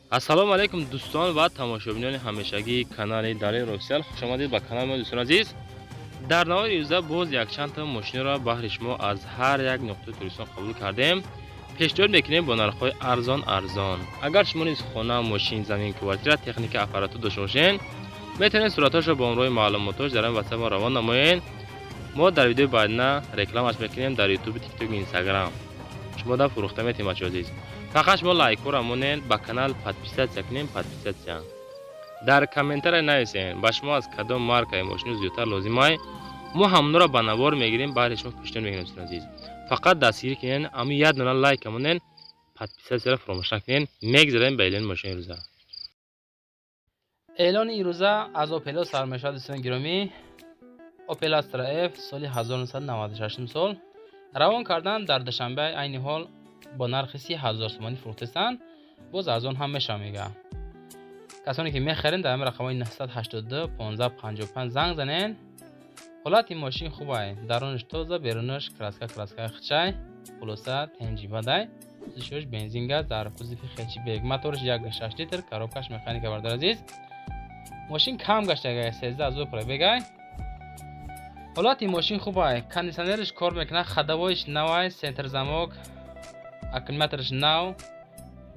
ассалому алайкум дӯстон ва тамошобинони ҳамешагии канали Далел Офисиал. хуш омадед ба канали мо дӯстон азиз. дар навори ирӯза боз якчандта мошинро баҳри шумо аз ҳар як нуқтаи Туристон қабул кардем. пешниҳод мекунем бо нархҳои арзон. агар шумо низ хона, мошин, замин, квартира, техника, аппаратур дошта бошед, метавонед суратҳоашро бо ҳамроҳи маълумотош дар WhatsApp мо равона намоед. мо дар видеои баъдина рекламаш мекунем дар YouTube, TikTok, Instagram. шумо дар фурӯхта метавонед бачаҳо азиз. фақат шумо лайкҳоро монед, ба канал подписатсия кунем, подписатсия. дар комментария нависен ба шумо аз кадом маркаи мошин зиёдтар лозимай. мо ҳамонро ба навор мегирем, баъди шумо пешниҳод мекунем азиз. фақат дастгирӣ кунед, ами як дона лайка монед, подписатсияро фаромӯш накунед. мегзарем ба эълони мошини ирӯза. اعلان این روزه از اوپل سر میشود دوستان گرامی. اوپل استرا اف سال 1996 سال روان کردن در دوشنبه عین حال با نرخ 30,000 تومانی فروختن. باز از آن هم میشه میگه کسانی که میخرین در رقمای 982 1555 زنگ زنین. حالت این ماشین خوبه، درونش تازه، بیرونش کراسکا خچای خلاصه تنجی بده. سوزش بنزین گاز در کوزیف خیلی بیگ، موتورش 1.6 لیتر، کاروبکش مکانیک بردار عزیز. ماشین کم گشته 13000 پرایبگای. حالت این ماشین خوبه، کاندیشنرش کار میکنه، خدوایش نوه، سنتر زماک، اکلیماترش نو.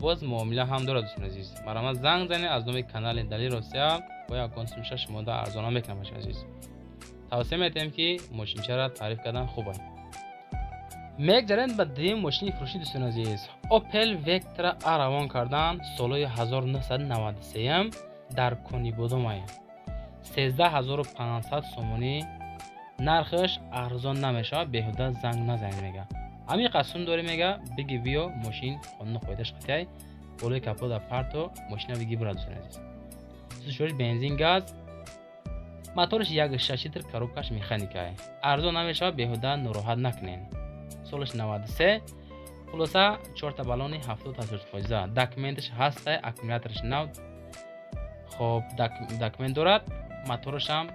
باز معامله هم داره دوستان عزیز. مرا زنگ زنید از نام کانال دلیل اوفیسیال با یک کنسومش شما دا ارزان میکنم باشه عزیز. توصیه میتونم که ماشین را تعریف کردن خوبه. میگذارند به دیم ماشین فروشی دوستان عزیز. اوپل وکترا روان کردن سال 1993 در کنی بودم 13500 سومونی. نرخش ارزان نمیشه، بهوده زنگ نزنید میگه. امی قسم داره میگه بگی بیا ماشین خونه خودش قطعی بالای کپوت اپارتو ماشین بگی برات دوستان عزیز. سوزش بنزین گاز، موتورش 1.6 لیتر، کاروبکش مکانیکه. ارزان نمیشه، بهوده ناراحت نکنین. سالش 93. خلاصه 4 تا بالون 70% داکیومنتش هست، اکومولاتورش نو. خب داکیومنت دارد، موتورش هم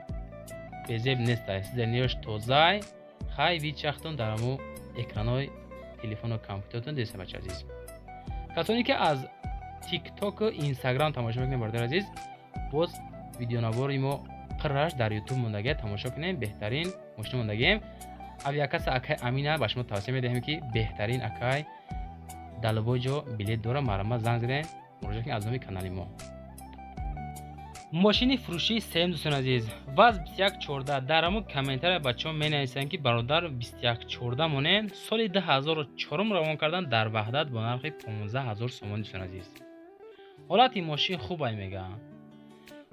بزیب نیست، سیزنیش تازه. خیلی چختون درمو اکرانای تلفن و کامپیوترتون دست بچه عزیز. کسانی که از تیک تاک و اینستاگرام تماشا میکنین برادر عزیز، باز ویدیو نواری ما قرارش در یوتیوب موندگی تماشا کنین. بهترین ماشین موندگیم. اولی کس اکای امینه باش ما توصیه میدهیم که بهترین اکای دلبوجو بلیت داره. مرا زنگ زدین مراجعه کنین از نام کانال ما. ماشین فروشی سیم دوستان عزیز، واز 2114 درمو کامنتر بچه‌ها مینویسن که برادر 2114 مونن سال 2004 روان کردن در وحدت با نرخ 15000 تومان دوستان عزیز. حالت این ماشین خوبه میگه.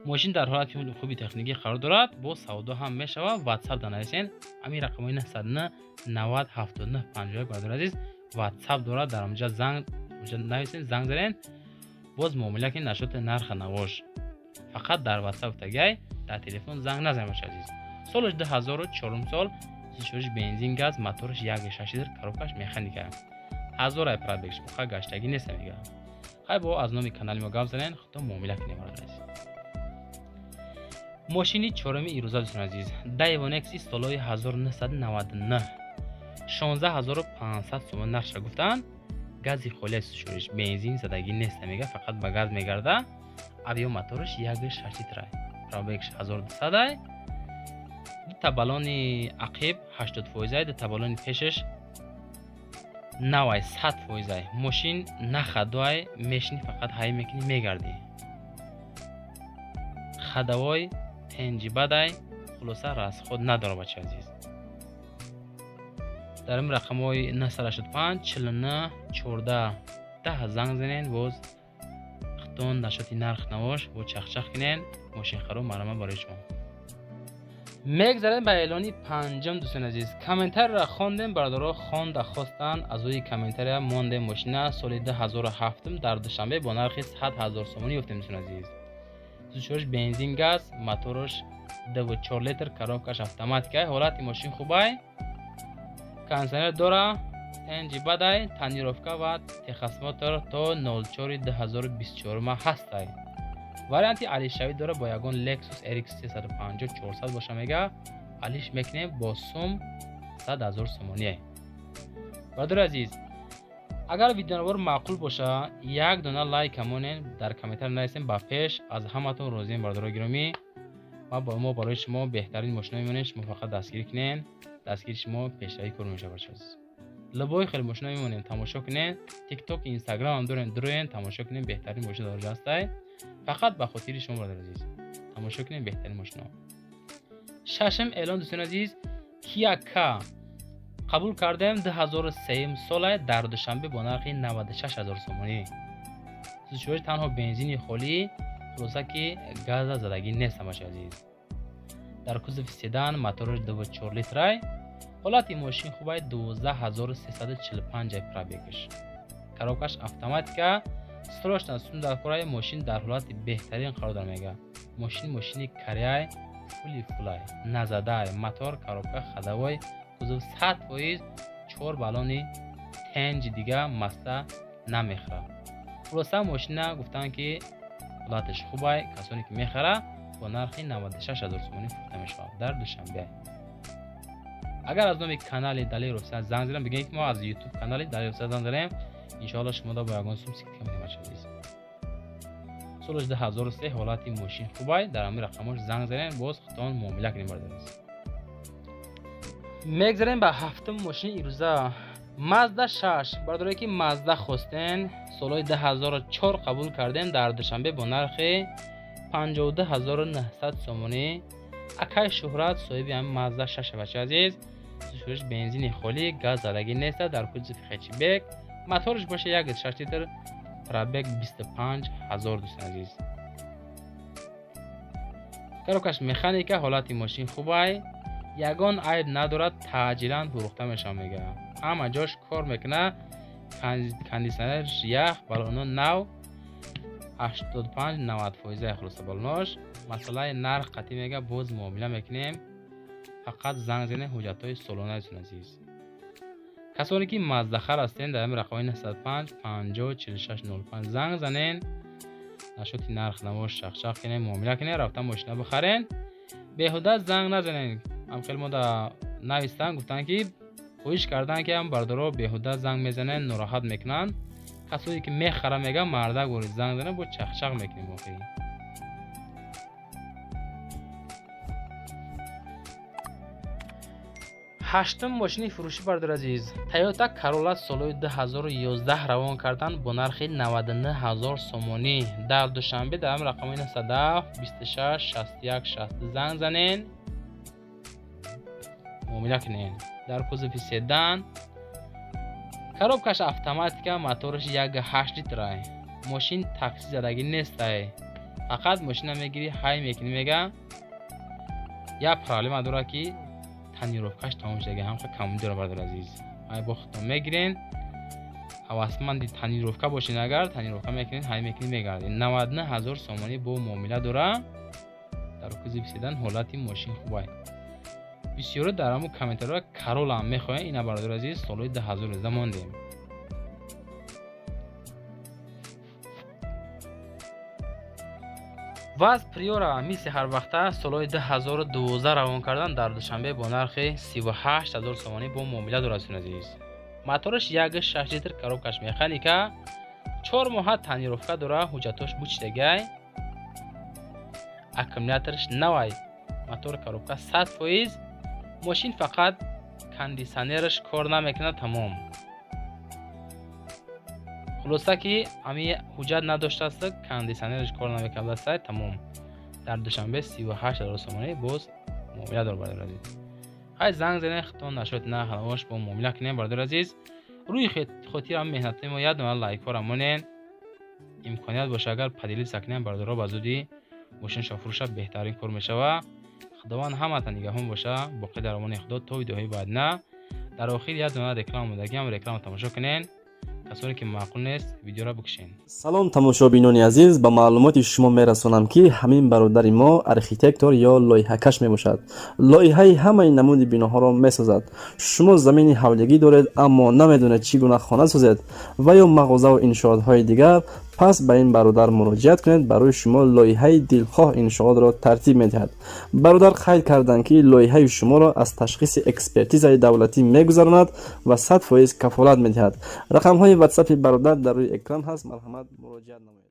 ماشین در حالت خوبی تکنیکی قرار دارد، با سودا هم میشوه. واتساپ دانایسین امی رقمای 909 90 79 50 برادر عزیز واتساپ دارد. در اونجا زنگ نویسین، زنگ زدین، باز معامله که نشد نرخ نواش. فقط در واتساپ تگی، در تلفن زنگ نزنید باشه عزیز. سالش 2004 سال، سوزش بنزین گاز، موتورش 1.6 لیتر، کاروبکش مکانیکه. 1000 پرایبگش بخواه گشتگی نیست میگه. خیلی با از نام کانال ما گپ زنین، خودتون معامله کنید برادر عزیز. ماشینی چهارمی ایروزا دوستان عزیز، دایوانکس سال 1999 16500 تومان نرخش گفتن. گازی خالی سوزش بنزین زدگی نیست میگه، فقط با گاز میگرده. اویو موتورش 1.6 لیتر، پرایبگش 1200. دو تا بالون عقب 80%، دو تا بالون پیشش 900%. ماشین نخدوای میشنی، فقط های میکنی میگردی. خدوای تنجی بدای خلاصه راست خود نداره بچه عزیز. در این رقمای 985 49 14 10 زنگ زنین، باز خطون نشاتی نرخ نواش و چخچخ کنین. ماشین خرو مرمه برای شما. میگذاریم به اعلانی پنجم دوستان عزیز. کامنتر را خواندیم، برادرها خوانده خواستن از اوی کامنتر مونده ماشین سال 2007 در دوشنبه با نرخ 100000 تومانی گفتیم دوستان عزیز. سوزش بنزین گاز، موتورش 2.4 لیتر، کاروبکش اتوماتیکه. حالت ماشین خوبه، کانسنر داره، انجی بدای، تانیروفکا و تخصماتر تا 04/2024 هست. وریانتی علیشوی داره با یگان لکسوس RX 350 400 باشه میگه. علیش میکنه با سوم 100,000 تومانیه. برادر عزیز، اگر ویدیو بر معقول باشه یک دونه لایک همونین در کامنت نویسین. با پیش از همتون روزین بردار گرامی. ما برای شما بهترین ماشین میمونیم. شما فقط دستگیری کنین. دستگیری شما پیشروی کار میشه برچاز. لبای خیلی ماشین میمونین تماشا کنین. تیک توک اینستاگرام هم دارین تماشا کنین. بهترین ماشین در هستای. فقط به خاطر شما برادر عزیز تماشا کنین بهترین ماشین. ششم اعلان دوستان عزیز کیا کا قبول کردیم 2003 سال در دوشنبه با نرخ 96000 سومانی. سوزوش تنها بنزین خالی خلاصه که گاز زدگی نیست همش عزیز. در کوزه سیدان موتورش 2.4 لیتر حالت ماشین خوبه 12345 پرابیگش. کاروکش اتوماتیک استراش نسون در کارای ماشین در حالت بهترین قرار داره میگه. ماشین کریای فولای نزده موتور کاروکا خدوای کوزه 100% 4 بالونی تنج دیگه مسته نمیخره. خلاصه ماشین گفتن که حالتش خوبه. کسانی که میخره با نرخ 96000 سومانی فروخته میشه در دوشنبه. اگر از نام کانال دلی روسیه زنگ زدم بگین که ما از یوتیوب کانال دلی روسیه زنگ زدیم ان شاء الله شما با یگان سوم سیکت کنیم عزیز. سالش 2003 حالت ماشین خوبه. در همین رقمش زنگ زدین باز خودتون معامله کنیم برادر عزیز. میگذاریم به هفتم ماشین ایروزا مازدا 6 برادرایی که مازدا خواستن سال 2004 قبول کردن در دوشنبه با نرخ 52900 سومانی. اکای شهرت صاحب هم مازدا 6 بچه عزیز. سوزوش بنزین خالی گاز زدگی نیست. در کوزه خچی بک موتورش باشه 1.6 لیتر پرابگ 25000 دوستان عزیز. کاروکش مکانیکا حالت ماشین خوبه. یگان عیب ندارد تاجیلا فروخته میشه میگه. همه جاش کار میکنه. کاندیشنرش یخ بالون نو 85-90% خلاصه بالوناش. مسئله نرخ قطعی میگه باز معامله میکنیم. فقط زنگ زنه حجتای سالانه دوستان عزیز. کسانی که مزدخر هستین در همین رقم 905 50 46 05 زنگ زنین. نشوتی نرخ نماش شخ کنین معامله کنین رفتن ماشین بخرین. بیهوده زنگ نزنین. هم خیلی ما در نویستن گفتن که خویش کردن که هم بردارا بیهوده زنگ میزنن ناراحت میکنن. کسایی که میخره میگن مرده گوری زنگ زنه با چخ میکنیم واقعی. هشتم ماشین فروشی بردار عزیز تویوتا کرولا سال 2011 روان کردن با نرخ 99000 سومانی. در دوشنبه در هم رقم 910 26 61 60 زنگ زنین معامله کنین. در کوزه سیدان کاروبکش اتوماتیک موتورش 1.8 لیتر. ماشین تاکسی زدگی نیست. فقط ماشین میگیری های میکنی میگه یا پرابلم داره که تنیروفکش تمام شده هم خیلی کم داره بردار عزیز. های با خودتون میگیرین حواسمندی تنیروفکا باشین. اگر تنیروفکا میکنین های میکنین میگردین 99000 سومانی با معامله داره. در کوزه بسیدن حالت ماشین خوبه. بسیار در همون کامنترها کارولا هم میخواین اینا بردار عزیز سال 2011 ماندیم. واز پریورا میسی هر وقته سال 2012 روان کردن در دوشنبه با نرخ 38000 سومانی با معامله داره عزیز. موتورش 1.6 لیتر کاروبکش مکانیکا 4 ماه تنیروفکا داره. حجتاش بوچتگی اکومولاتورش نوای. موتور کاروبکا 100%. ماشین فقط کاندیشنرش کار نمیکنه تمام. خلاصه که امی حجت نداشته است کاندیشنرش کار نمیکنه است تمام. در دوشنبه 38000 سومانی باز معامله داره بردار عزیز. های زنگ زنه خودتون نشد نه خلاص با معامله کنین بردار عزیز. روی خاطر هم مهنت ما یاد نه لایک فرمونین. امکانیت باشه اگر پدیلی سکنین بردارا بازودی ماشین شافروش بهترین کار میشه و خداوند همتون نگهبان باشه. باقی در امان خدا تا ویدیوهای بعد نه. در آخر یاد نه رکلام مودگی هم رکلام تماشا کنین. کسانی که معقول نیست ویدیو را بکشین. سلام تماشابینان عزیز، با معلومات شما میرسونم که همین برادر ما ارکیتکتور یا لایحه‌کش میباشد. لایحه همه نمود بیناها را میسازد. شما زمین حولگی دارید اما نمیدونید چگونه خانه سازید و یا مغازه و انشاءات های دیگر، پس به این برادر مراجعت کنید. برای شما لایحه دلخواه انشاءات را ترتیب می‌دهد. برادر قید کردند که لایحه شما را از تشخیص اکسپرتیز دولتی می‌گذراند و 100% کفالت می‌دهد. رقم های واتساپ برادر در روی اکران هست. مرحمت مراجعه نمایید.